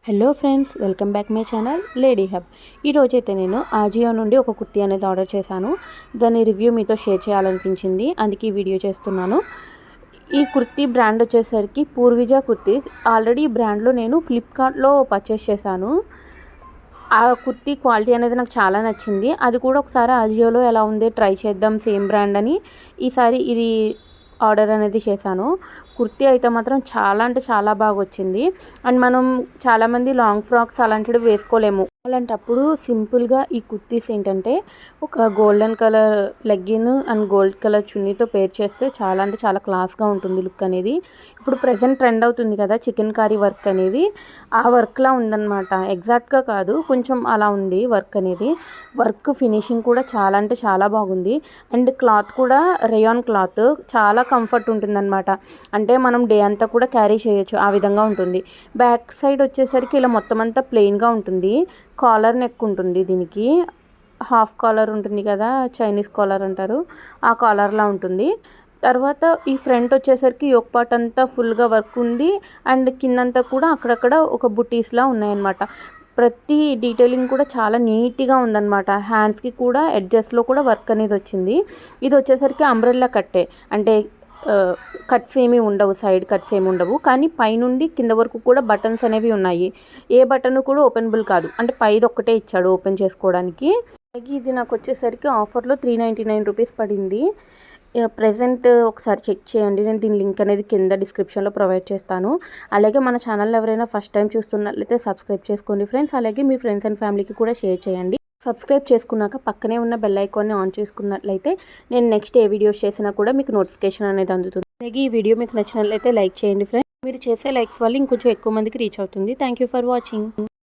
Hello friends, welcome back my channel lady hub. ఈరోజైతే నేను ఆజియో నుండి ఒక కుర్తీ అనేది ఆర్డర్ చేశాను. దాని రివ్యూ మీతో షేర్ చేయాలనిపించింది, అందుకే ఈ వీడియో చేస్తున్నాను. ఈ కుర్తీ బ్రాండ్ వచ్చేసరికి పూర్విజా కుర్తీస్. ఆల్రెడీ ఈ బ్రాండ్లో నేను ఫ్లిప్కార్ట్లో పర్చేస్ చేశాను. ఆ కుర్తీ క్వాలిటీ అనేది నాకు చాలా నచ్చింది. అది కూడా ఒకసారి ఆజియోలో ఎలా ఉంది ట్రై చేద్దాం సేమ్ బ్రాండ్ అని ఈసారి ఇది ఆర్డర్ అనేది చేశాను. కుర్తీ అయితే మాత్రం చాలా అంటే చాలా బాగా వచ్చింది. అండ్ మనం చాలామంది లాంగ్ ఫ్రాక్స్ అలాంటివి వేసుకోలేము. అలాంటప్పుడు సింపుల్గా ఈ కుర్తీస్ ఏంటంటే ఒక golden colour legging and gold colour చున్నీతో పేర్ చేస్తే చాలా అంటే చాలా క్లాస్గా ఉంటుంది లుక్ అనేది. ఇప్పుడు ప్రజెంట్ ట్రెండ్ అవుతుంది కదా చికెన్ కర్రీ వర్క్ అనేది, ఆ వర్క్లా ఉందన్నమాట. ఎగ్జాక్ట్గా కాదు, కొంచెం అలా ఉంది వర్క్ అనేది. వర్క్ ఫినిషింగ్ కూడా చాలా అంటే చాలా బాగుంది. అండ్ క్లాత్ కూడా రేయాన్ క్లాత్, చాలా కంఫర్ట్ ఉంటుందన్నమాట. అంటే మనం డే అంతా కూడా క్యారీ చేయొచ్చు, ఆ విధంగా ఉంటుంది. బ్యాక్ సైడ్ వచ్చేసరికి ఇలా మొత్తం అంతా ప్లెయిన్గా ఉంటుంది. కాలర్ నెక్ ఉంటుంది దీనికి. హాఫ్ కాలర్ ఉంటుంది కదా, చైనీస్ కాలర్ అంటారు, ఆ కాలర్లా ఉంటుంది. తర్వాత ఈ ఫ్రంట్ వచ్చేసరికి యోక్ పార్ట్ అంతా ఫుల్గా వర్క్ ఉంది. అండ్ కిందంతా కూడా అక్కడక్కడ ఒక బుటీస్లా ఉన్నాయన్నమాట. ప్రతి డీటెయిలింగ్ కూడా చాలా నీట్గా ఉందన్నమాట. హ్యాండ్స్కి కూడా ఎడ్జెస్లో కూడా వర్క్ అనేది వచ్చింది. ఇది వచ్చేసరికి అంబ్రెల్లా కట్టే, అంటే కట్స్ ఏమీ ఉండవు, సైడ్ కట్స్ ఏమి ఉండవు. కానీ పైనుండి కింద వరకు కూడా బటన్స్ అనేవి ఉన్నాయి. ఏ బటన్ కూడా ఓపెనబుల్ కాదు, అంటే పైది ఒక్కటే ఇచ్చాడు ఓపెన్ చేసుకోవడానికి. అలాగే ఇది నాకు వచ్చేసరికి ఆఫర్లో 399 రూపీస్ పడింది. ప్రెజెంట్ ఒకసారి చెక్ చేయండి, నేను దీని లింక్ అనేది కింద డిస్క్రిప్షన్లో ప్రొవైడ్ చేస్తాను. అలాగే మన ఛానల్ ఎవరైనా ఫస్ట్ టైం చూస్తున్నట్లయితే సబ్స్క్రైబ్ చేసుకోండి ఫ్రెండ్స్. అలాగే మీ ఫ్రెండ్స్ అండ్ ఫ్యామిలీకి కూడా షేర్ చేయండి. సబ్స్క్రైబ్ చేసుకున్నాక పక్కనే ఉన్న బెల్ ఐకాన్ని ఆన్ చేసుకున్నట్లయితే నేను నెక్స్ట్ ఏ వీడియోస్ చేసినా కూడా మీకు నోటిఫికేషన్ అనేది అందుతుంది. అలాగే ఈ వీడియో మీకు నచ్చినట్లయితే లైక్ చేయండి ఫ్రెండ్స్. మీరు చేసే లైక్స్ వల్ల ఇంకొంచెం ఎక్కువ మందికి రీచ్ అవుతుంది. Thank you for watching.